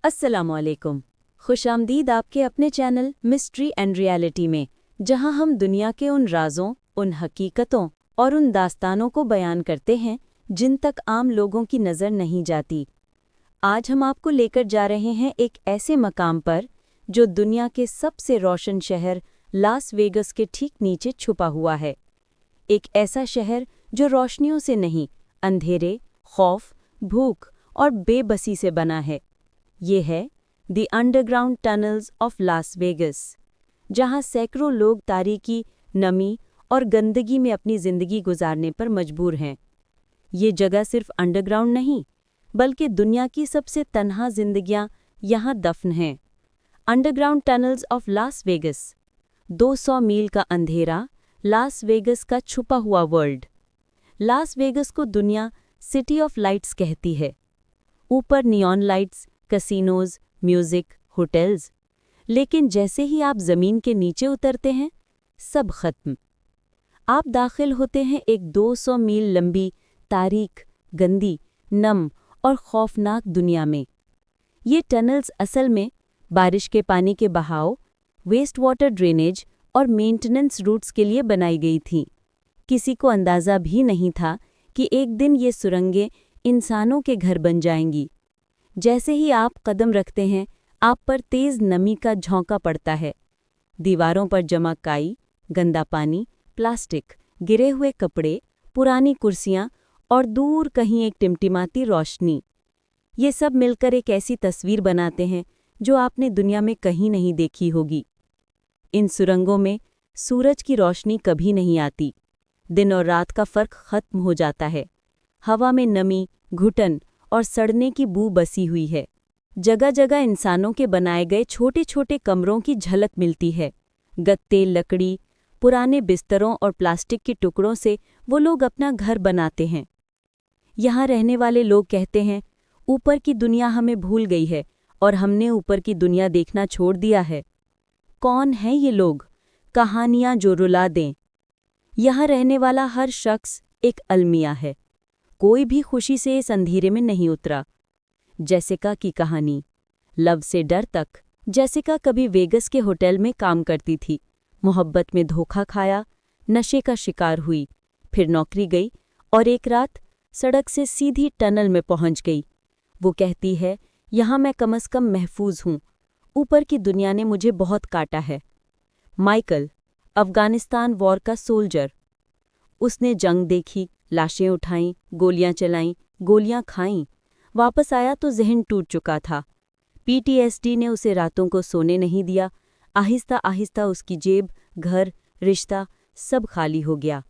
अस्सलामुअलैकुम। खुशामदीद आपके अपने चैनल मिस्ट्री एंड रियलिटी में, जहां हम दुनिया के उन राज़ों, उन हकीकतों और उन दास्तानों को बयान करते हैं जिन तक आम लोगों की नज़र नहीं जाती। आज हम आपको लेकर जा रहे हैं एक ऐसे मकाम पर जो दुनिया के सबसे रोशन शहर लास वेगस के ठीक नीचे छुपा हुआ है। एक ऐसा शहर जो रोशनियों से नहीं, अंधेरे, खौफ, भूख और बेबसी से बना है। ये है the underground tunnels of Las Vegas, जहां सैकड़ों लोग तारीकी, नमी और गंदगी में अपनी जिंदगी गुजारने पर मजबूर हैं। ये जगह सिर्फ अंडरग्राउंड नहीं, बल्कि दुनिया की सबसे तन्हा जिंदगियां यहाँ दफन हैं। Underground tunnels of Las Vegas, 200 मील का अंधेरा, लास वेगस का छुपा हुआ वर्ल्ड। लास वेगस को दुनिया सिटी ऑफ लाइट्स कहती है। ऊपर neon lights, casinos, music, hotels. लेकिन जैसे ही आप जमीन के नीचे उतरते हैं, सब खत्म। आप दाखिल होते हैं एक 200 मील लंबी, तारीक, गंदी, नम और खौफनाक दुनिया में। ये टनल्स असल में बारिश के पानी के बहाव, वेस्ट वाटर ड्रेनेज और मेंटेनेंस रूट्स के लिए बनाई गई थीं। किसी को अंदाज़ा भी नहीं था कि एक दिन ये सुरंगें इंसानों के घर बन जाएंगी। जैसे ही आप कदम रखते हैं, आप पर तेज़ नमी का झोंका पड़ता है। दीवारों पर जमा काई, गंदा पानी, प्लास्टिक, गिरे हुए कपड़े, पुरानी कुर्सियां और दूर कहीं एक टिमटिमाती रोशनी। ये सब मिलकर एक ऐसी तस्वीर बनाते हैं जो आपने दुनिया में कहीं नहीं देखी होगी। इन सुरंगों में सूरज की रोशनी कभी नहीं आती। दिन और रात का फर्क खत्म हो जाता है। हवा में नमी, घुटन और सड़ने की बू बसी हुई है। जगह जगह इंसानों के बनाए गए छोटे छोटे कमरों की झलक मिलती है। गत्ते, लकड़ी, पुराने बिस्तरों और प्लास्टिक के टुकड़ों से वो लोग अपना घर बनाते हैं। यहाँ रहने वाले लोग कहते हैं, ऊपर की दुनिया हमें भूल गई है और हमने ऊपर की दुनिया देखना छोड़ दिया है। कौन है ये लोग? कहानियाँ जो रुला दें। यहाँ रहने वाला हर शख्स एक अलमिया है। कोई भी खुशी से इस अंधेरे में नहीं उतरा। जेसिका की कहानी, लव से डर तक। जेसिका कभी वेगस के होटल में काम करती थी। मोहब्बत में धोखा खाया, नशे का शिकार हुई, फिर नौकरी गई और एक रात सड़क से सीधी टनल में पहुंच गई। वो कहती है, यहाँ मैं कम से कम महफूज हूँ। ऊपर की दुनिया ने मुझे बहुत काटा है। माइकल, अफगानिस्तान वॉर का सोल्जर। उसने जंग देखी, लाशें उठाईं, गोलियां चलाईं, गोलियां खाईं। वापस आया तो ज़हन टूट चुका था। पीटीएसडी ने उसे रातों को सोने नहीं दिया। आहिस्ता आहिस्ता उसकी जेब, घर, रिश्ता सब खाली हो गया।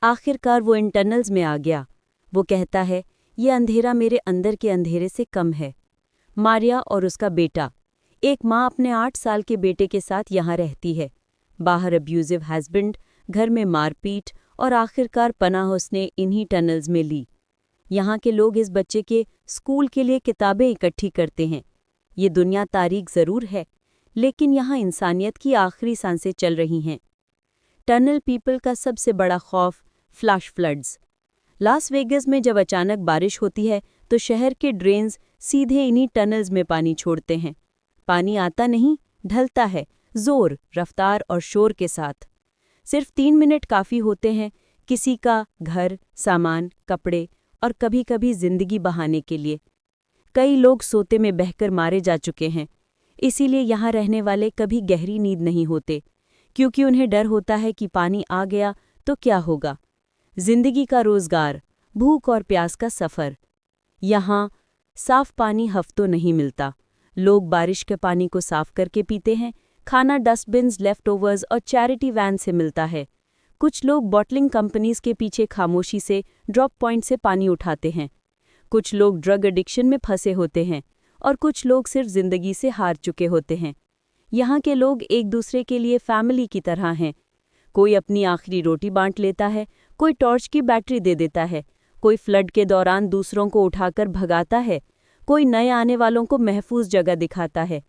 आखिरकार वो इन टनल्स में आ गया। वो कहता है, ये अंधेरा मेरे अंदर के अंधेरे से कम है। मारिया और उसका बेटा। एक माँ अपने 8 साल के बेटे के साथ यहाँ रहती है। बाहर अब्यूजिव हस्बैंड, घर में मारपीट और आखिरकार पनाह उसने इन्हीं टनल्स में ली। यहाँ के लोग इस बच्चे के स्कूल के लिए किताबें इकट्ठी करते हैं। ये दुनिया तारीख ज़रूर है, लेकिन यहाँ इंसानियत की आखिरी सांसें चल रही हैं। टनल पीपल का सबसे बड़ा खौफ, फ्लैश फ्लड्स। लास वेगस में जब अचानक बारिश होती है तो शहर के ड्रेन्स सीधे इन्हीं टनल्स में पानी छोड़ते हैं। पानी आता नहीं, ढलता है, जोर, रफ्तार और शोर के साथ। सिर्फ 3 मिनट काफ़ी होते हैं किसी का घर, सामान, कपड़े और कभी-कभी जिंदगी बहाने के लिए। कई लोग सोते में बहकर मारे जा चुके हैं। इसीलिए यहाँ रहने वाले कभी गहरी नींद नहीं होते, क्योंकि उन्हें डर होता है कि पानी आ गया तो क्या होगा। जिंदगी का रोजगार, भूख और प्यास का सफ़र। यहाँ साफ पानी हफ्तों नहीं मिलता। लोग बारिश के पानी को साफ करके पीते हैं। खाना डस्टबिन्स, लेफ्टओवर्स और चैरिटी वैन से मिलता है। कुछ लोग बॉटलिंग कंपनीज के पीछे खामोशी से ड्रॉप पॉइंट से पानी उठाते हैं। कुछ लोग ड्रग एडिक्शन में फंसे होते हैं और कुछ लोग सिर्फ जिंदगी से हार चुके होते हैं। यहाँ के लोग एक दूसरे के लिए फैमिली की तरह हैं। कोई अपनी आखिरी रोटी बांट लेता है, कोई टॉर्च की बैटरी दे देता है, कोई फ्लड के दौरान दूसरों को उठाकर भगाता है, कोई नए आने वालों को महफूज जगह दिखाता है।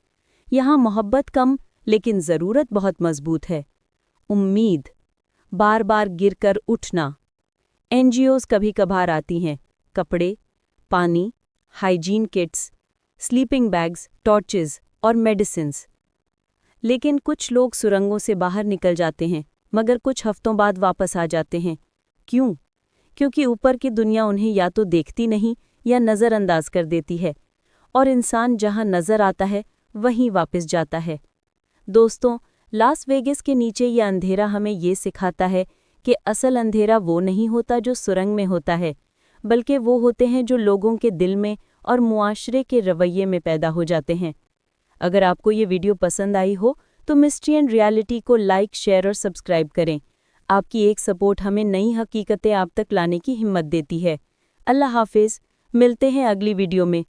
यहाँ मोहब्बत कम, लेकिन ज़रूरत बहुत मजबूत है। उम्मीद, बार बार गिरकर उठना। एनजीओज कभी कभार आती हैं, कपड़े, पानी, hygiene kits, sleeping bags, torches और मेडिसिन्स। लेकिन कुछ लोग सुरंगों से बाहर निकल जाते हैं, मगर कुछ हफ्तों बाद वापस आ जाते हैं। क्यों? क्योंकि ऊपर की दुनिया उन्हें या तो देखती नहीं या नज़रअंदाज कर देती है, और इंसान जहां नज़र आता है वहीं वापस जाता है। दोस्तों, लास वेगास के नीचे ये अंधेरा हमें ये सिखाता है कि असल अंधेरा वो नहीं होता जो सुरंग में होता है, बल्कि वो होते हैं जो लोगों के दिल में और मुआशरे के रवैये में पैदा हो जाते हैं। अगर आपको ये वीडियो पसंद आई हो तो मिस्ट्री एंड रियलिटी को लाइक, शेयर और सब्सक्राइब करें। आपकी एक सपोर्ट हमें नई हकीकतें आप तक लाने की हिम्मत देती है। अल्लाह हाफिज़, मिलते हैं अगली वीडियो में।